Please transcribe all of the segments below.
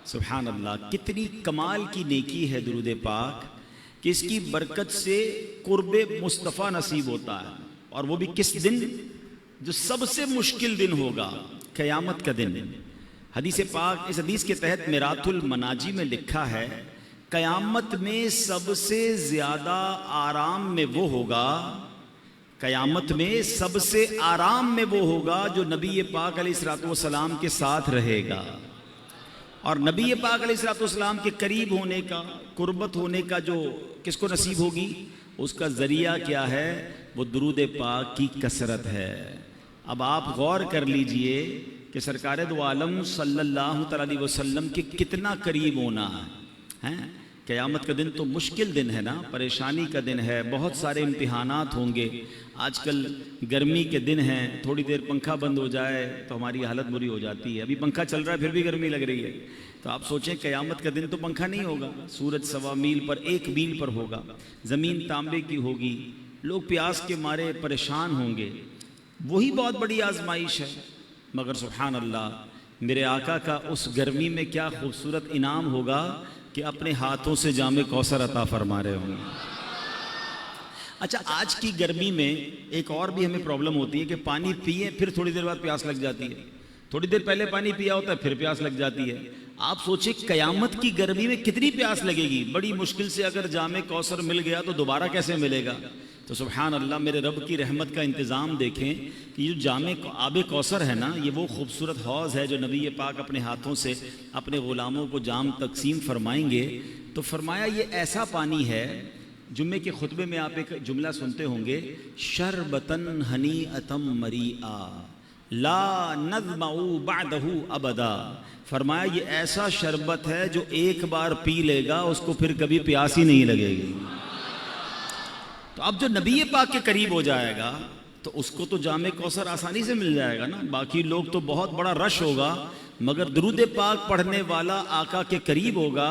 سبحان اللہ، کتنی کمال کی نیکی ہے درود پاک کہ اس کی برکت سے قرب مصطفیٰ نصیب ہوتا ہے، اور وہ بھی کس دن؟ جو سب سے مشکل دن ہوگا، قیامت کا دن۔ حدیث پاک، اس حدیث کے تحت میرات المناجی میں لکھا ہے، قیامت میں سب سے زیادہ آرام میں وہ ہوگا، قیامت میں سب سے آرام میں وہ ہوگا جو نبی پاک علیہ الصلوۃ والسلام کے ساتھ رہے گا۔ اور نبی پاک علیہ الصلوۃ والسلام کے قریب ہونے کا، قربت ہونے کا جو کس کو نصیب ہوگی، اس کا ذریعہ کیا ہے؟ وہ درود پاک کی کثرت ہے۔ اب آپ غور کر لیجئے کہ سرکار دو عالم صلی اللہ علیہ وسلم کے کتنا قریب ہونا ہے۔ قیامت کا دن تو مشکل دن ہے نا، پریشانی کا دن ہے، بہت سارے امتحانات ہوں گے۔ آج کل گرمی کے دن ہیں، تھوڑی دیر پنکھا بند ہو جائے تو ہماری حالت بری ہو جاتی ہے۔ ابھی پنکھا چل رہا ہے پھر بھی گرمی لگ رہی ہے، تو آپ سوچیں قیامت کا دن تو پنکھا نہیں ہوگا، سورج 1.25 میل پر، 1 میل پر ہوگا، زمین تانبے کی ہوگی، لوگ پیاس کے مارے پریشان ہوں گے۔ وہی بہت بڑی آزمائش ہے، مگر سبحان اللہ، میرے آقا کا اس گرمی میں کیا خوبصورت انعام ہوگا کہ اپنے ہاتھوں سے جام کوثر عطا فرما رہے ہوں گے۔ اچھا، آج کی گرمی میں ایک اور بھی ہمیں پرابلم ہوتی ہے کہ پانی پیئے پھر تھوڑی دیر بعد پیاس لگ جاتی ہے، تھوڑی دیر پہلے پانی پیا ہوتا ہے پھر پیاس لگ جاتی ہے۔ آپ سوچیں قیامت کی گرمی میں کتنی پیاس لگے گی، بڑی مشکل سے اگر جام کوثر مل گیا تو دوبارہ کیسے ملے گا؟ تو سبحان اللہ، میرے رب کی رحمت کا انتظام دیکھیں کہ یہ جو جام آب کوثر ہے نا، یہ وہ خوبصورت حوض ہے جو نبی پاک اپنے ہاتھوں سے اپنے غلاموں کو جام تقسیم فرمائیں گے۔ تو فرمایا یہ ایسا پانی ہے، جمعے کے خطبے میں آپ ایک جملہ سنتے ہوں گے، شربتن ہنیئتم مریئا لا نظمع بعدہ ابدا۔ فرمایا یہ ایسا شربت ہے جو ایک بار پی لے گا اس کو پھر کبھی پیاس ہی نہیں لگے گی۔ تو اب جو نبی پاک کے قریب ہو جائے گا تو اس کو تو جام کوثر آسانی سے مل جائے گا نا، باقی لوگ تو بہت بڑا رش ہوگا، مگر درود پاک پڑھنے والا آقا کے قریب ہوگا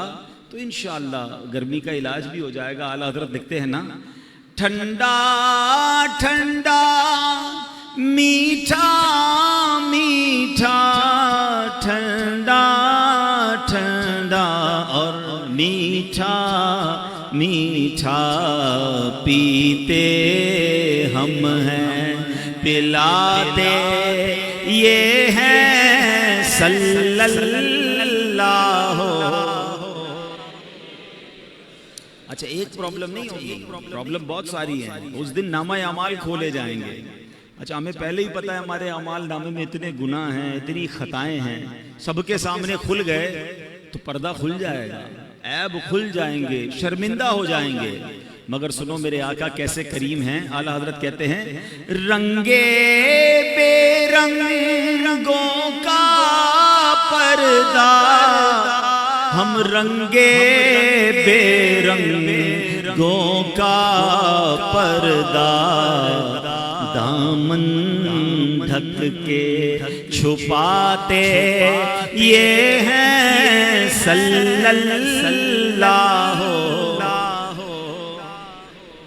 تو انشاءاللہ گرمی کا علاج بھی ہو جائے گا۔ اعلیٰ حضرت لکھتے ہیں نا، ٹھنڈا ٹھنڈا میٹھا میٹھا، ٹھنڈا ٹھنڈا اور میٹھا میٹھا پیتے ہم ہیں، پلاتے یہ ہیں صلی اللہ۔ اچھا، ایک پرابلم نہیں ہوگی، پرابلم بہت ساری ہیں۔ اس دن نامہ اعمال کھولے جائیں گے۔ اچھا، ہمیں پہلے ہی پتہ ہے ہمارے اعمال نامے میں اتنے گناہ ہیں، اتنی خطائیں ہیں، سب کے سامنے کھل گئے تو پردہ کھل جائے گا، عیب کھل جائیں گے، شرمندہ ہو جائیں گے۔ مگر سنو میرے آقا کیسے کریم ہیں۔ اعلیٰ حضرت کہتے ہیں، رنگے بے رنگوں کا پردہ، ہم رنگے بے رنگوں کا پردہ، دامن ڈھک کے چھپاتے یہ ہیں صلی اللہ۔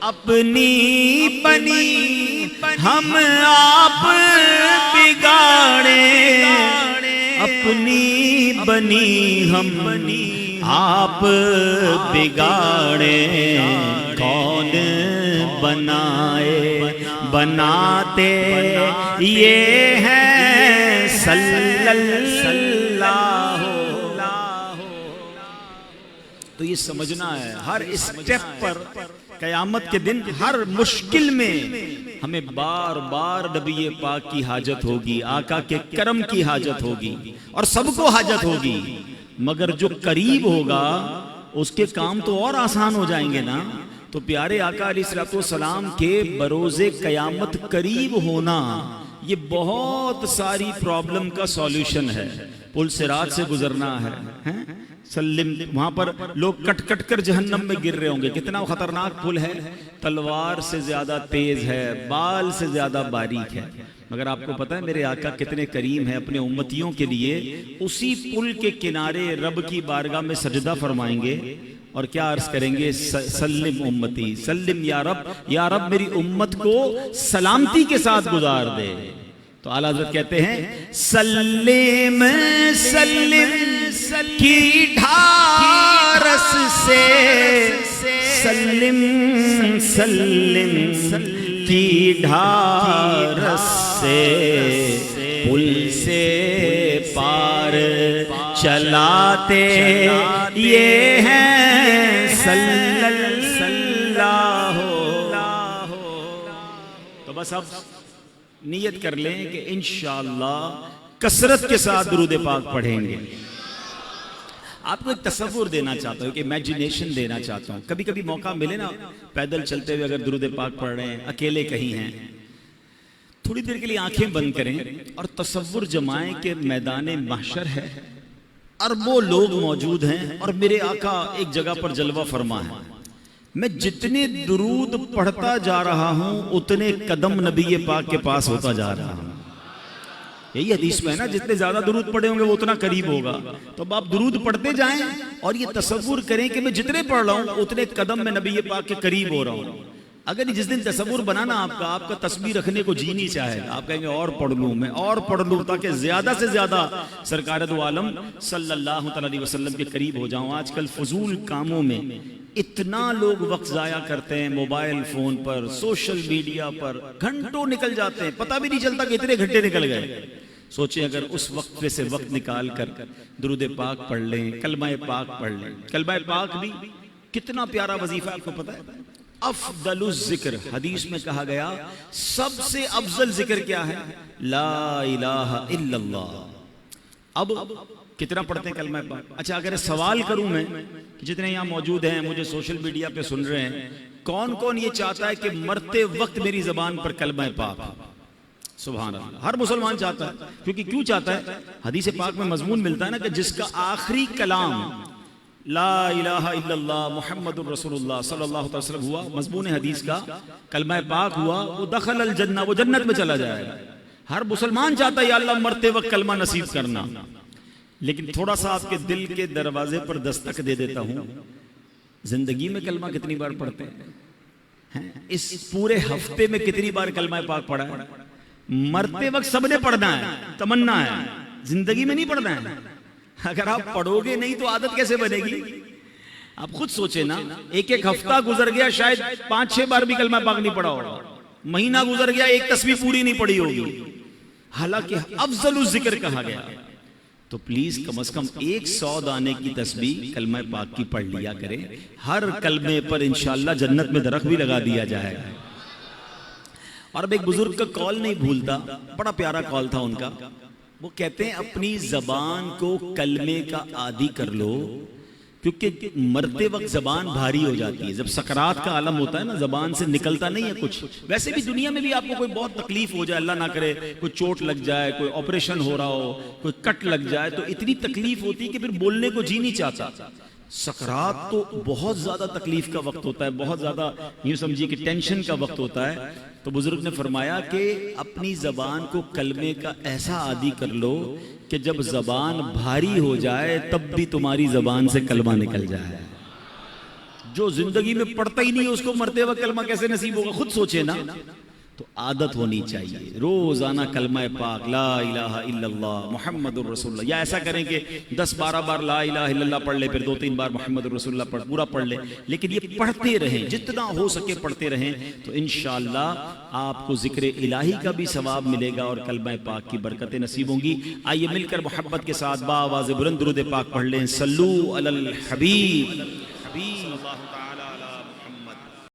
اپنی بنی ہم آپ بگاڑے، اپنی بنی ہم آپ بگاڑے، کون بنائے بناتے یہ ہیں صلی اللہ۔ تو یہ سمجھنا ہے ہر اسٹیپ پر قیامت کے دن، ہر مشکل میں ہمیں بار بار نبی پاک کی حاجت ہوگی، آقا کے کرم کی حاجت ہوگی، اور سب کو حاجت ہوگی، مگر جو قریب ہوگا اس کے کام تو اور آسان ہو جائیں گے نا۔ تو پیارے آقا علیہ الصلوۃ والسلام کے بروز قیامت قریب ہونا یہ بہت ساری پرابلم کا سولوشن ہے۔ پل صراط سے گزرنا ہے، سلم، وہاں پر لوگ کٹ کٹ کر جہنم میں گر رہے ہوں گے۔ کتنا خطرناک پل ہے، تلوار سے زیادہ تیز ہے، بال سے زیادہ باریک ہے، مگر آپ کو پتہ ہے میرے آقا کتنے کریم ہیں اپنے امتیوں کے لیے۔ اسی پل کے کنارے رب کی بارگاہ میں سجدہ فرمائیں گے اور کیا عرض کریں گے، سلم امتی، سلم یا رب میری امت کو سلامتی کے ساتھ گزار دے۔ تو اعلیٰ حضرت کہتے ہیں، سلم سلم کی ڈھارس سے سلم سلم کی ڈھارس سے پل سے پار چلاتے یہ ہیں صلی اللہ. تو بس اب نیت کر لیں کہ انشاءاللہ کثرت کے ساتھ درود پاک پڑھیں گے. آپ کو ایک تصور دینا چاہتا ہوں، ایک امیجنیشن دینا چاہتا ہوں. کبھی کبھی موقع ملے نا، پیدل چلتے ہوئے اگر درود پاک پڑھ رہے ہیں، اکیلے کہیں ہیں، تھوڑی دیر کے لیے آنکھیں بند کریں اور تصور جمائیں کہ میدان محشر ہے، اربوں لوگ موجود ہیں اور میرے آقا ایک جگہ پر جلوہ فرما ہے. میں جتنے درود پڑھتا جا رہا ہوں اتنے قدم نبی پاک کے پاس ہوتا جا رہا ہوں. یہی حدیث میں ہے نا، جتنے زیادہ درود پڑھے ہوں گے وہ اتنا قریب ہوگا. تو اب آپ درود پڑھتے جائیں اور یہ تصور کریں کہ میں جتنے پڑھ رہا ہوں اتنے قدم میں نبی پاک کے قریب ہو رہا ہوں. اگر جس دن تصور بنانا آپ کا تسبیح رکھنے کو جی نہیں چاہے گا، آپ کہیں گے اور پڑھ لوں، میں اور پڑھ لوں تاکہ زیادہ سے زیادہ سرکار دو عالم صلی اللہ علیہ وسلم کے قریب ہو جاؤں. آج کل فضول کاموں میں اتنا لوگ وقت ضائع کرتے ہیں، موبائل فون پر، سوشل میڈیا پر گھنٹوں نکل جاتے ہیں، پتہ بھی نہیں چلتا کہ اتنے گھنٹے نکل گئے. سوچیں اگر اس وقت سے وقت نکال کر درود پاک پڑھ لیں، کلمہ پاک پڑھ لیں. کلمہ پاک بھی کتنا پیارا وظیفہ، آپ کو پتہ ہے؟ افضل الذکر، حدیث میں کہا گیا سب سے افضل ذکر کیا ہے؟ لا الہ الا اللہ. اب کتنا پڑھتے ہیں کلمہ پاک؟ اچھا اگر سوال کروں میں کہ جتنے یہاں موجود ہیں، مجھے سوشل میڈیا پہ سن رہے ہیں، کون کون یہ چاہتا ہے کہ مرتے وقت میری زبان پر کلمہ پاک؟ سبحان اللہ. ہر مسلمان چاہتا ہے. کیونکہ کیوں چاہتا ہے؟ حدیث پاک میں مضمون ملتا ہے نا کہ جس کا آخری کلام لا الہ الا اللہ محمد الرسول اللہ صلی اللہ علیہ وسلم ہوا، مضمون حدیث کا کلمہ پاک ہوا، وہ دخل الجنہ، وہ جنت میں چلا جائے گا. ہر مسلمان چاہتا ہے یا اللہ مرتے وقت کلمہ نصیب کرنا. لیکن تھوڑا سا آپ کے دل کے دروازے پر دستک دے دیتا ہوں، زندگی میں کلمہ کتنی بار پڑھتے ہیں؟ اس پورے ہفتے میں کتنی بار کلمہ پاک پڑھا ہے؟ مرتے وقت سب نے پڑھنا ہے، تمنا ہے، زندگی میں نہیں پڑھنا ہے. اگر آپ پڑھو گے نہیں تو عادت کیسے بنے گی؟ آپ خود سوچیں نا، ایک ایک ہفتہ گزر گیا شاید 5-6 بار بھی کلمہ پاک نہیں پڑھا ہوگا. مہینہ گزر گیا ایک تسبیح پوری نہیں پڑھی ہوگی، حالانکہ افضل الذکر کہا گیا. تو پلیز کم از کم 100 دانے کی تسبیح کلمہ پاک کی پڑھ لیا کریں. ہر کلمے پر انشاءاللہ جنت میں درخت بھی لگا دیا جائے گا. اور اب ایک بزرگ کا کال نہیں بھولتا، بڑا پیارا کال تھا ان کا. وہ کہتے ہیں اپنی زبان کو کلمے کا عادی کر لو، کیونکہ مرتے وقت زبان بھاری ہو جاتی ہے. جب سکرات کا عالم ہوتا ہے نا، زبان سے نکلتا نہیں ہے کچھ. ویسے بھی دنیا میں بھی آپ کو کوئی بہت تکلیف ہو جائے، اللہ نہ کرے کوئی چوٹ لگ جائے، کوئی آپریشن ہو رہا ہو، کوئی کٹ لگ جائے، تو اتنی تکلیف ہوتی ہے کہ پھر بولنے کو جی نہیں چاہتا. سکرات تو بہت زیادہ تکلیف کا وقت ہوتا ہے، بہت زیادہ یوں سمجھیے کہ ٹینشن کا وقت ہوتا ہے. تو بزرگ نے فرمایا کہ اپنی زبان کو کلمے کا ایسا عادی کر لو کہ جب زبان بھاری ہو جائے تب بھی تمہاری زبان سے کلمہ نکل جائے. جو زندگی میں پڑھتا ہی نہیں اس کو مرتے وقت کلمہ کیسے نصیب ہوگا؟ خود سوچے نا. تو عادت ہونی چاہیے روزانہ کلمہ پاک لا الہ الا اللہ محمد الرسول اللہ. یا ایسا کریں کہ 10-12 بار لا الہ الا اللہ پڑھ لے، پھر 2-3 بار محمد الرسول اللہ پورا پڑھ لے. لیکن یہ پڑھتے رہیں، جتنا ہو سکے پڑھتے رہیں، تو انشاءاللہ آپ کو ذکر الہی کا بھی ثواب ملے گا اور کلمہ پاک کی برکتیں نصیب ہوں گی. آئیے مل کر محبت کے ساتھ بآواز بلند درود پاک پڑھ لیں. صلو علی الحبیب.